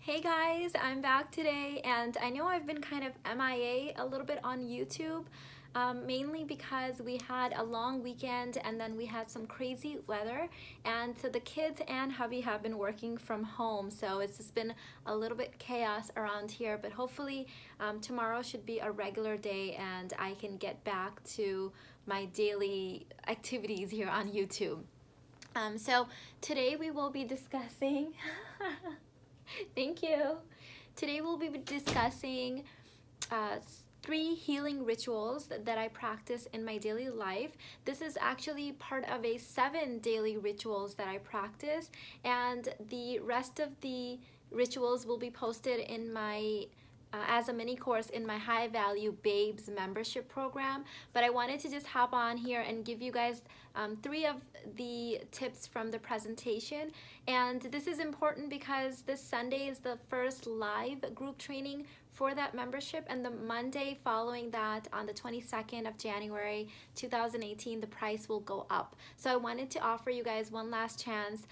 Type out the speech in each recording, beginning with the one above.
Hey guys, I'm back today, and I know I've been kind of MIA a little bit on YouTube, mainly because we had a long weekend and then we had some crazy weather, and so the kids and hubby have been working from home, so it's just been a little bit chaos around here, but hopefully tomorrow should be a regular day and I can get back to my daily activities here on YouTube. So today we will be discussing Thank you. Today we'll be discussing uh, 3 healing rituals that I practice in my daily life. This is actually part of a 7 daily rituals that I practice, and the rest of the rituals will be posted in my as a mini course in my High Value Babes membership program. But I wanted to just hop on here and give you guys 3 of the tips from the presentation. And this is important because this Sunday is the first live group training for that membership, and the Monday following that, on the 22nd of January 2018, the price will go up. So I wanted to offer you guys one last chance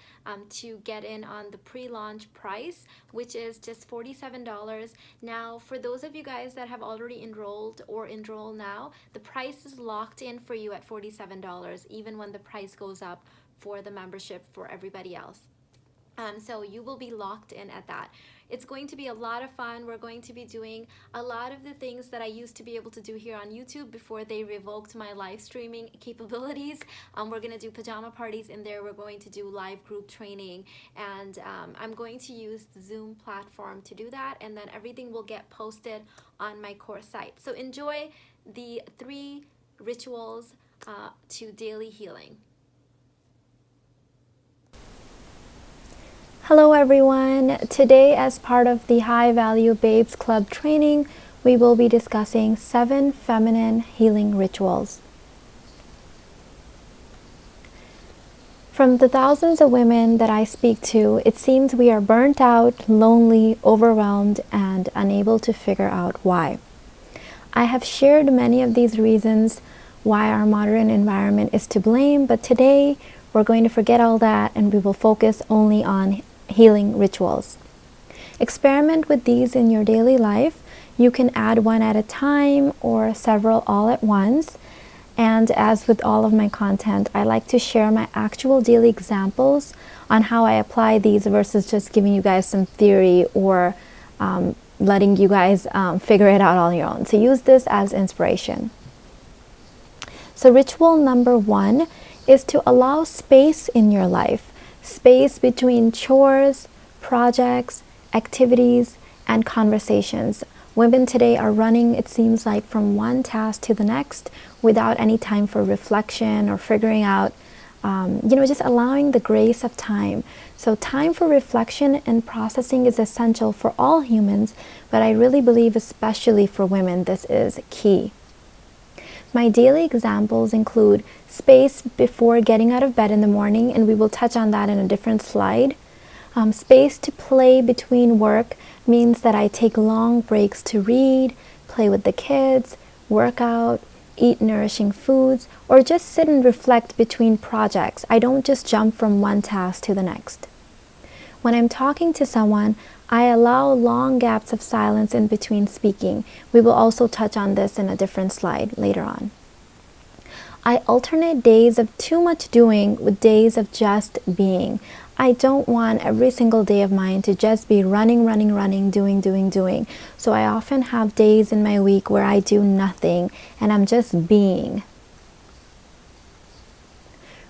to get in on the pre-launch price, which is just $47. Now, for those of you guys that have already enrolled or enroll now, the price is locked in for you at $47, even when the price goes up for the membership for everybody else. So you will be locked in at that. It's going to be a lot of fun. We're going to be doing a lot of the things that I used to be able to do here on YouTube before they revoked my live streaming capabilities. We're going to do pajama parties in there. We're going to do live group training, and I'm going to use the Zoom platform to do that, and then everything will get posted on my course site. So enjoy the 3 rituals to daily healing. Hello everyone. Today, as part of the High Value Babes Club training, we will be discussing 7 feminine healing rituals. From the thousands of women that I speak to, it seems we are burnt out, lonely, overwhelmed, and unable to figure out why. I have shared many of these reasons why our modern environment is to blame, but today we're going to forget all that and we will focus only on healing rituals. Experiment with these in your daily life. You can add one at a time or several all at once. And as with all of my content, I like to share my actual daily examples on how I apply these versus just giving you guys some theory or letting you guys figure it out on your own. So use this as inspiration. So ritual number 1 is to allow space in your life. Space between chores, projects, activities, and conversations. Women today are running, it seems like, from one task to the next without any time for reflection or figuring out, just allowing the grace of time. So time for reflection and processing is essential for all humans, but I really believe especially for women, this is key. My daily examples include space before getting out of bed in the morning, and we will touch on that in a different slide. Space to play between work means that I take long breaks to read, play with the kids, work out, eat nourishing foods, or just sit and reflect between projects. I don't just jump from one task to the next. When I'm talking to someone, I allow long gaps of silence in between speaking. We will also touch on this in a different slide later on. I alternate days of too much doing with days of just being. I don't want every single day of mine to just be running, doing. So I often have days in my week where I do nothing and I'm just being.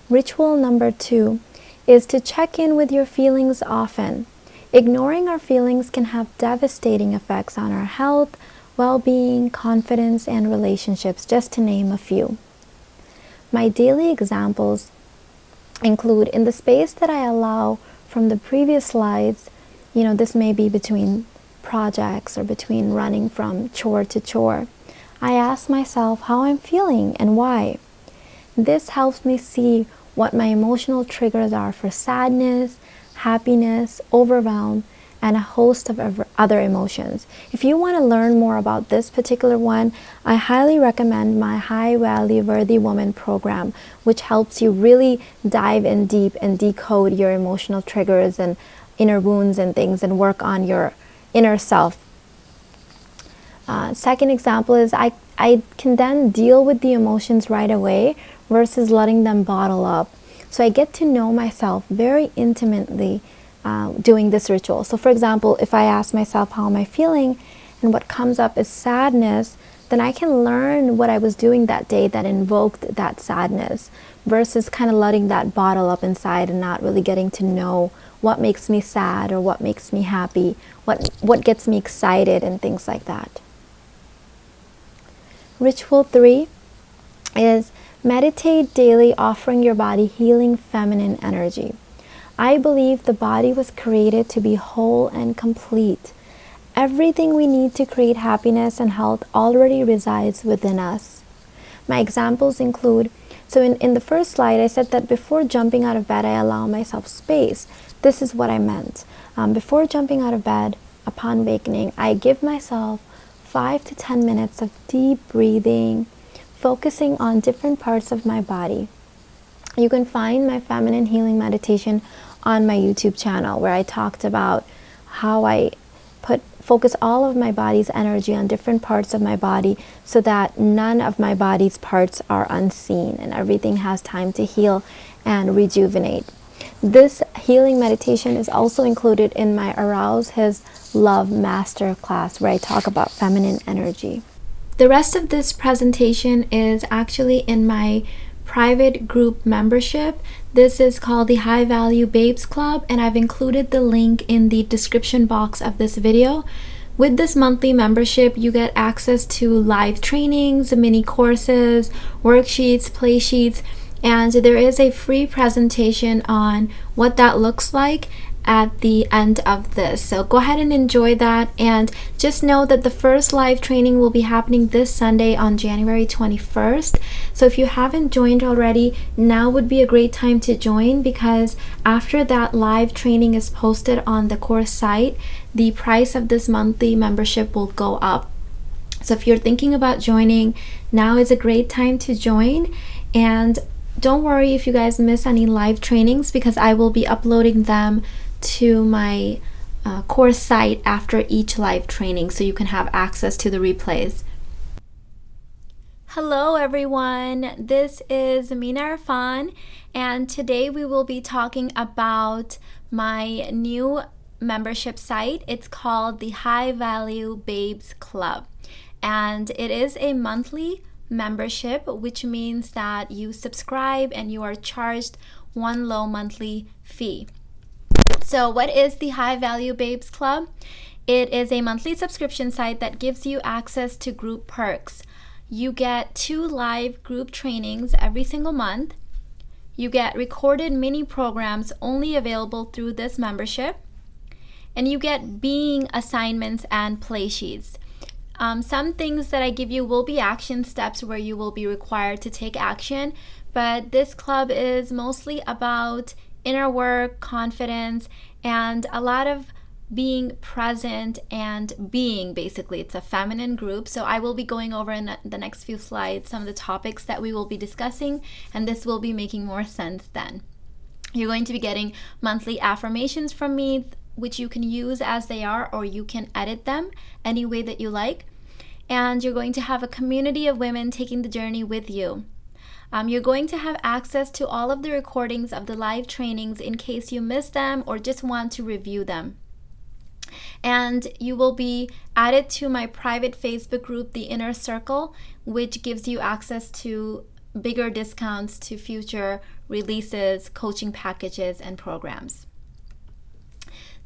Ritual number 2 is to check in with your feelings often. Ignoring our feelings can have devastating effects on our health, well-being, confidence, and relationships, just to name a few. My daily examples include, in the space that I allow from the previous slides, this may be between projects or between running from chore to chore, I ask myself how I'm feeling and why. This helps me see what my emotional triggers are for sadness, happiness, overwhelm, and a host of other emotions. If you want to learn more about this particular one, I highly recommend my High Value Worthy Woman program, which helps you really dive in deep and decode your emotional triggers and inner wounds and things and work on your inner self. Second example is I can then deal with the emotions right away versus letting them bottle up. So I get to know myself very intimately doing this ritual. So for example, if I ask myself, how am I feeling? And what comes up is sadness, then I can learn what I was doing that day that invoked that sadness versus kind of letting that bottle up inside and not really getting to know what makes me sad or what makes me happy, what gets me excited and things like that. Ritual 3 is meditate daily, offering your body healing feminine energy. I believe the body was created to be whole and complete. Everything we need to create happiness and health already resides within us. My examples include, so in the first slide, I said that before jumping out of bed, I allow myself space. This is what I meant. Before jumping out of bed, upon awakening, I give myself 5 to 10 minutes of deep breathing, focusing on different parts of my body. You can find my feminine healing meditation on my YouTube channel, where I talked about how I focus all of my body's energy on different parts of my body so that none of my body's parts are unseen and everything has time to heal and rejuvenate. This healing meditation is also included in my Arouse His Love Master class, where I talk about feminine energy. The rest of this presentation is actually in my private group membership. This is called the High Value Babes Club, and I've included the link in the description box of this video. With this monthly membership, you get access to live trainings, mini courses, worksheets, play sheets, and there is a free presentation on what that looks like at the end of this. So go ahead and enjoy that, and just know that the first live training will be happening this Sunday on January 21st. So if you haven't joined already, now would be a great time to join, because after that live training is posted on the course site, the price of this monthly membership will go up. So if you're thinking about joining, now is a great time to join. And don't worry if you guys miss any live trainings, because I will be uploading them to my course site after each live training, so you can have access to the replays. Hello everyone, this is Mina Irfan, and today we will be talking about my new membership site. It's called the High Value Babes Club, and it is a monthly membership, which means that you subscribe and you are charged one low monthly fee. So what is the High Value Babes Club? It is a monthly subscription site that gives you access to group perks. You get 2 live group trainings every single month. You get recorded mini programs only available through this membership. And you get being assignments and play sheets. Some things that I give you will be action steps where you will be required to take action, but this club is mostly about inner work, confidence, and a lot of being present and being. Basically, it's a feminine group. So I will be going over in the next few slides some of the topics that we will be discussing, and this will be making more sense then. You're going to be getting monthly affirmations from me, which you can use as they are, or you can edit them any way that you like. And you're going to have a community of women taking the journey with you. You're going to have access to all of the recordings of the live trainings in case you missed them or just want to review them. And you will be added to my private Facebook group, The Inner Circle, which gives you access to bigger discounts to future releases, coaching packages, and programs.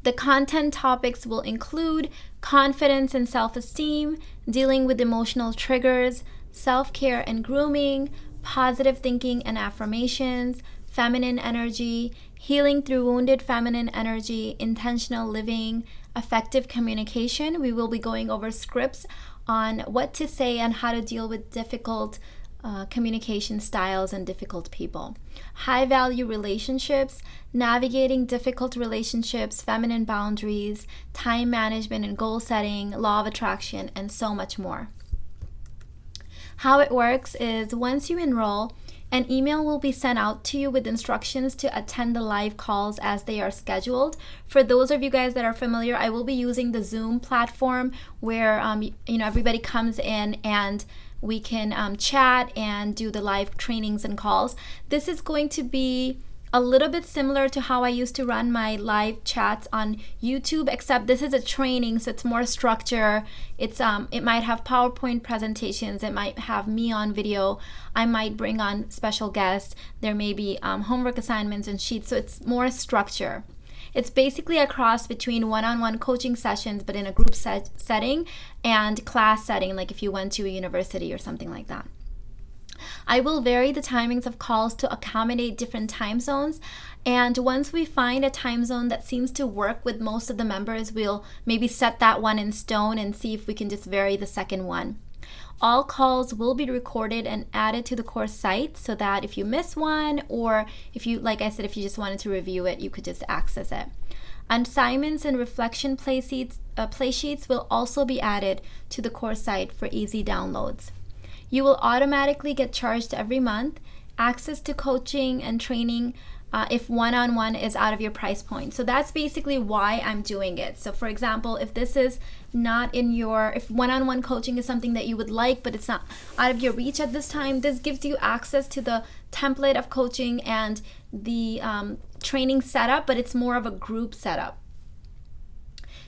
The content topics will include confidence and self-esteem, dealing with emotional triggers, self-care and grooming, positive thinking and affirmations, feminine energy, healing through wounded feminine energy, intentional living, effective communication. We will be going over scripts on what to say and how to deal with difficult communication styles and difficult people. High value relationships, navigating difficult relationships, feminine boundaries, time management and goal setting, law of attraction, and so much more. How it works is once you enroll, An email will be sent out to you with instructions to attend the live calls as they are scheduled. For those of you guys that are familiar, I will be using the Zoom platform where everybody comes in and we can chat and do the live trainings and calls. This is going to be a little bit similar to how I used to run my live chats on YouTube, except this is a training, so it's more structure. It might have PowerPoint presentations, it might have me on video, I might bring on special guests, there may be homework assignments and sheets, so it's more structure. It's basically a cross between one-on-one coaching sessions, but in a group setting and class setting, like if you went to a university or something like that. I will vary the timings of calls to accommodate different time zones, and once we find a time zone that seems to work with most of the members, we'll maybe set that one in stone and see if we can just vary the second one. All calls will be recorded and added to the course site so that if you miss one, or if you, like I said, if you just wanted to review it, you could just access it. Assignments and reflection play sheets will also be added to the course site for easy downloads. You will automatically get charged every month, access to coaching and training if one-on-one is out of your price point. So that's basically why I'm doing it. So for example, if this is not in if one-on-one coaching is something that you would like, but it's not out of your reach at this time, this gives you access to the template of coaching and the training setup, but it's more of a group setup.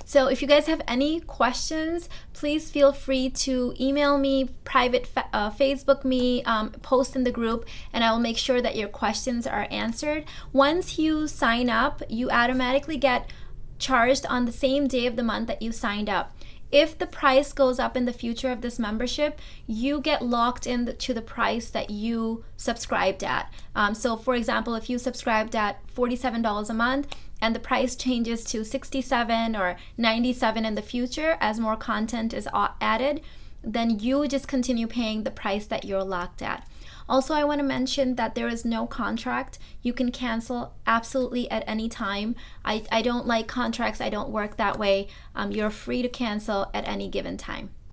So if you guys have any questions, please feel free to email me, private Facebook me, post in the group, and I will make sure that your questions are answered. Once you sign up, you automatically get charged on the same day of the month that you signed up. If the price goes up in the future of this membership, you get locked in to the price that you subscribed at. So for example, if you subscribed at $47 a month, and the price changes to $67 or $97 in the future as more content is added, then you just continue paying the price that you're locked at. Also, I want to mention that there is no contract. You can cancel absolutely at any time. I don't like contracts. I don't work that way. You're free to cancel at any given time.